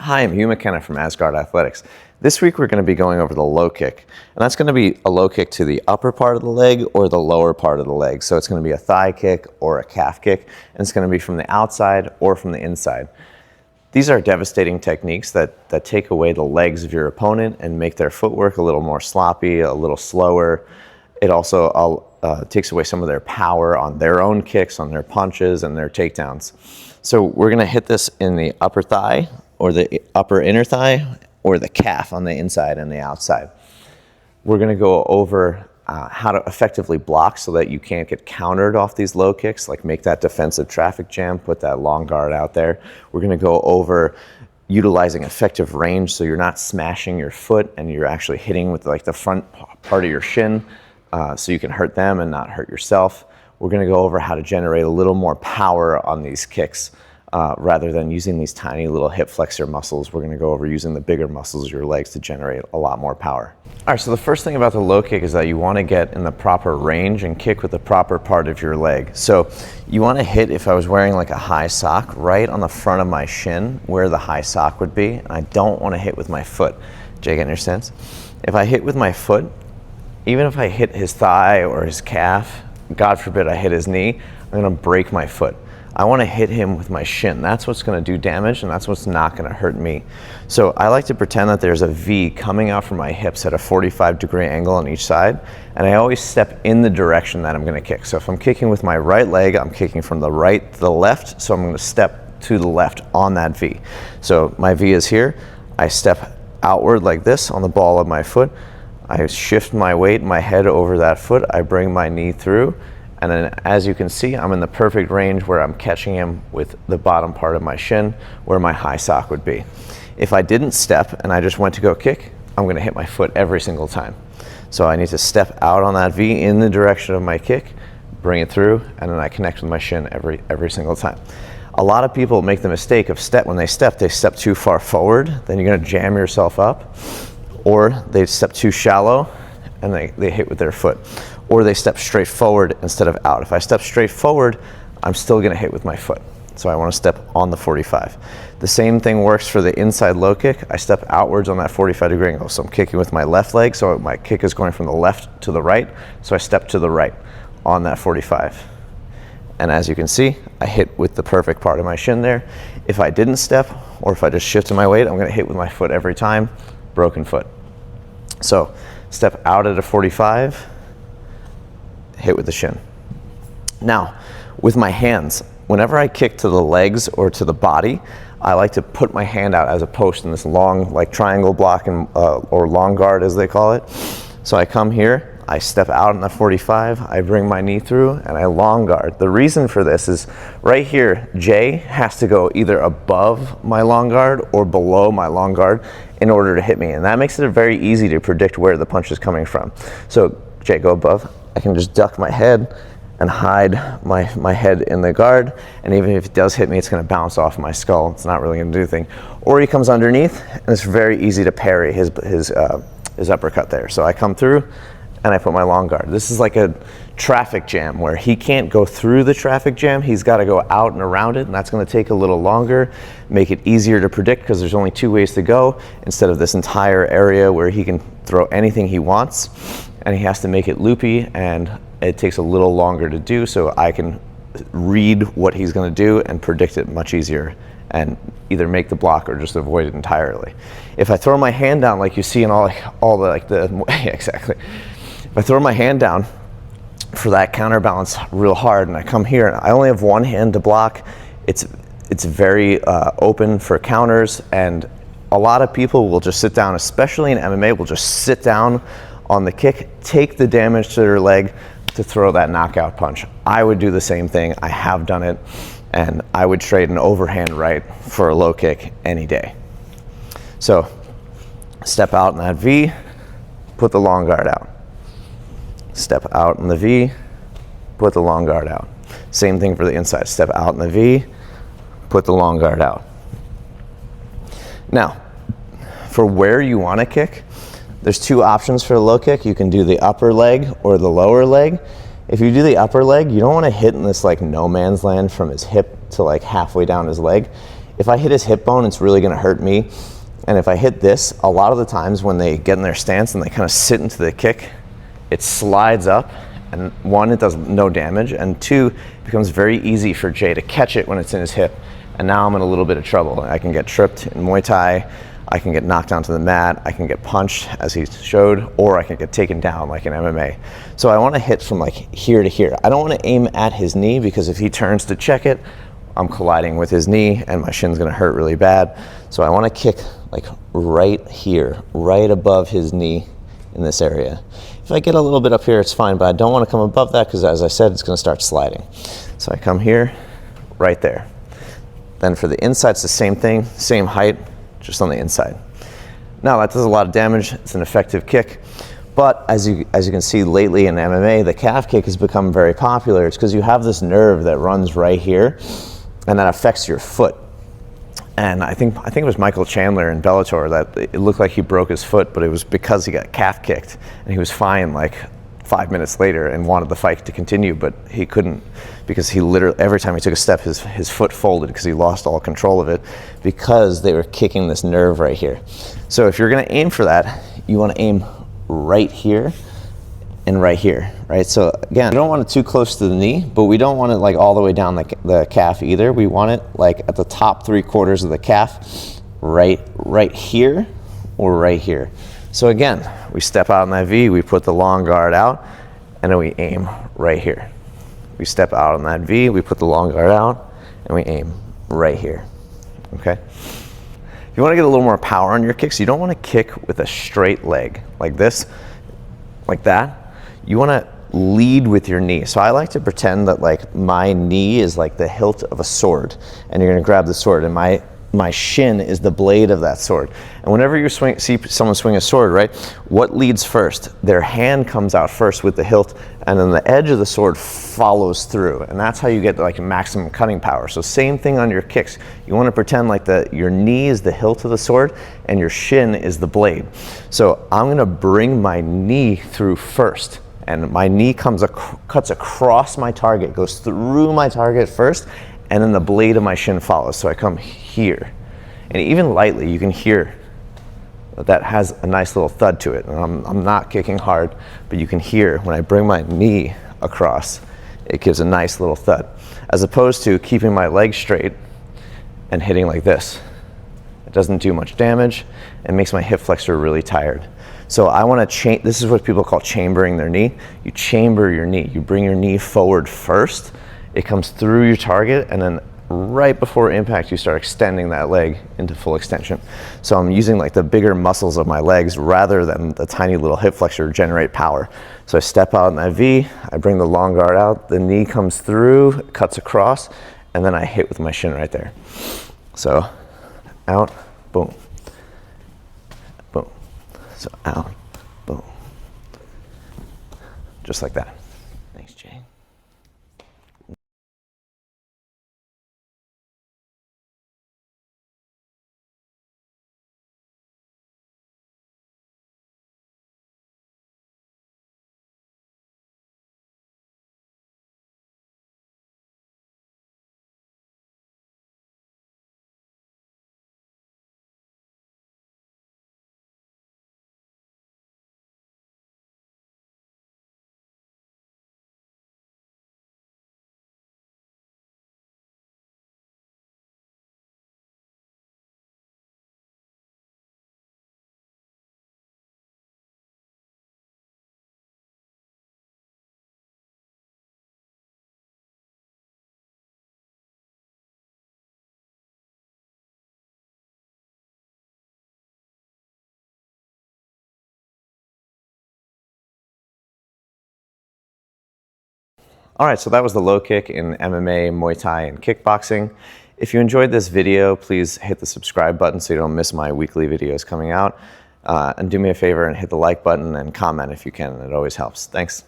Hi, I'm Hugh McKenna from Asgard Athletics. This week we're going to be going over the low kick, and that's going to be a low kick to the upper part of the leg or the lower part of the leg. So it's going to be a thigh kick or a calf kick, and it's going to be from the outside or from the inside. These are devastating techniques that take away the legs of your opponent and make their footwork a little more sloppy, a little slower. It also takes away some of their power on their own kicks, on their punches and their takedowns. So we're going to hit this in the upper thigh, or the upper inner thigh, or the calf on the inside and the outside. We're going to go over how to effectively block so that you can't get countered off these low kicks, like make that defensive traffic jam, put that long guard out there. We're going to go over utilizing effective range so you're not smashing your foot and you're actually hitting with like the front part of your shin so you can hurt them and not hurt yourself. We're going to go over how to generate a little more power on these kicks. Rather than using these tiny little hip flexor muscles, we're going to go over using the bigger muscles of your legs to generate a lot more power. All right, so the first thing about the low kick is that you want to get in the proper range and kick with the proper part of your leg. So you want to hit, if I was wearing like a high sock, right on the front of my shin where the high sock would be. And I don't want to hit with my foot. Do you get your sense? If I hit with my foot, even if I hit his thigh or his calf, God forbid I hit his knee, I'm going to break my foot. I want to hit him with my shin. That's what's going to do damage, and that's what's not going to hurt me. So I like to pretend that there's a V coming out from my hips at a 45-degree angle on each side, and I always step in the direction that I'm going to kick. So if I'm kicking with my right leg, I'm kicking from the right to the left, so I'm going to step to the left on that V. So my V is here. I step outward like this on the ball of my foot. I shift my weight, my head over that foot. I bring my knee through. And then as you can see, I'm in the perfect range where I'm catching him with the bottom part of my shin where my high sock would be. If I didn't step and I just went to go kick, I'm going to hit my foot every single time. So I need to step out on that V in the direction of my kick, bring it through, and then I connect with my shin every single time. A lot of people make the mistake of when they step too far forward, then you're going to jam yourself up, or they step too shallow and they hit with their foot. Or they step straight forward instead of out. If I step straight forward, I'm still going to hit with my foot. So I want to step on the 45. The same thing works for the inside low kick. I step outwards on that 45-degree angle. So I'm kicking with my left leg, so my kick is going from the left to the right. So I step to the right on that 45. And as you can see, I hit with the perfect part of my shin there. If I didn't step, or if I just shifted my weight, I'm going to hit with my foot every time. Broken foot. So step out at a 45. Hit with the shin. Now, with my hands, whenever I kick to the legs or to the body, I like to put my hand out as a post in this long, like triangle block or long guard as they call it. So I come here, I step out on the 45, I bring my knee through, and I long guard. The reason for this is right here, J has to go either above my long guard or below my long guard in order to hit me. And that makes it very easy to predict where the punch is coming from. So J, go above. I can just duck my head and hide my head in the guard, and even if it does hit me, it's going to bounce off my skull. It's not really going to do anything. Or he comes underneath, and it's very easy to parry his uppercut there. So I come through, and I put my long guard. This is like a traffic jam where he can't go through the traffic jam. He's got to go out and around it, and that's going to take a little longer, make it easier to predict because there's only two ways to go instead of this entire area where he can throw anything he wants. And he has to make it loopy, and it takes a little longer to do, so I can read what he's going to do and predict it much easier and either make the block or just avoid it entirely. If I throw my hand down like you see in all the yeah, exactly. If I throw my hand down for that counterbalance real hard and I come here and I only have one hand to block, it's very open for counters, and a lot of people will just sit down, especially in MMA, will just sit down on the kick, take the damage to their leg to throw that knockout punch. I would do the same thing. I have done it, and I would trade an overhand right for a low kick any day. So step out in that V, put the long guard out. Step out in the V, put the long guard out. Same thing for the inside. Step out in the V, put the long guard out. Now, for where you want to kick, there's two options for a low kick. You can do the upper leg or the lower leg. If you do the upper leg, you don't want to hit in this like no man's land from his hip to like halfway down his leg. if I hit his hip bone, it's really gonna hurt me. And if I hit this, a lot of the times when they get in their stance and they kind of sit into the kick, it slides up, and one, it does no damage, and two, it becomes very easy for Jay to catch it when it's in his hip, and now I'm in a little bit of trouble. I can get tripped in Muay Thai, I can get knocked onto the mat, I can get punched, as he showed, or I can get taken down like in MMA. So I wanna hit from like here to here. I don't wanna aim at his knee, because if he turns to check it, I'm colliding with his knee and my shin's gonna hurt really bad. So I wanna kick like right here, right above his knee in this area. If I get a little bit up here, it's fine, but I don't wanna come above that, because as I said, it's gonna start sliding. So I come here, right there. Then for the inside, it's the same thing, same height, just on the inside. Now that does a lot of damage, it's an effective kick. But as you can see lately in MMA, the calf kick has become very popular. It's because you have this nerve that runs right here, and that affects your foot. And I think it was Michael Chandler in Bellator that it looked like he broke his foot, but it was because he got calf kicked, and he was fine like 5 minutes later and wanted the fight to continue, but he couldn't, because he literally, every time he took a step, his foot folded because he lost all control of it, because they were kicking this nerve right here. So if you're gonna aim for that, you wanna aim right here and right here, right? So again, you don't want it too close to the knee, but we don't want it like all the way down the calf either. We want it like at the top 3/4 of the calf, right here or right here. So again, we step out in that V, we put the long guard out, and then we aim right here. We step out on that V, we put the long guard out, and we aim right here, okay? If you wanna get a little more power on your kicks, you don't wanna kick with a straight leg like this, like that. You wanna lead with your knee. So I like to pretend that like my knee is like the hilt of a sword, and you're gonna grab the sword, and my shin is the blade of that sword. And whenever you see someone swing a sword, right, what leads first? Their hand comes out first with the hilt, and then the edge of the sword follows through. And that's how you get like maximum cutting power. So same thing on your kicks. You wanna pretend like your knee is the hilt of the sword, and your shin is the blade. So I'm gonna bring my knee through first, and my knee cuts across my target, goes through my target first, and then the blade of my shin follows. So I come here, and even lightly you can hear that has a nice little thud to it. And I'm not kicking hard, but you can hear when I bring my knee across, it gives a nice little thud, as opposed to keeping my leg straight and hitting like this. It doesn't do much damage. It makes my hip flexor really tired. So I want to this is what people call chambering their knee. You chamber your knee. You bring your knee forward first. It comes through your target, and then right before impact, you start extending that leg into full extension. So I'm using like the bigger muscles of my legs rather than the tiny little hip flexor to generate power. So I step out in that V, I bring the long guard out, the knee comes through, cuts across, and then I hit with my shin right there. So out, boom, boom. So out, boom. Just like that. Thanks, Jay. All right, so that was the low kick in MMA, Muay Thai, and kickboxing. If you enjoyed this video, please hit the subscribe button so you don't miss my weekly videos coming out. And do me a favor and hit the like button and comment if you can. It always helps. Thanks.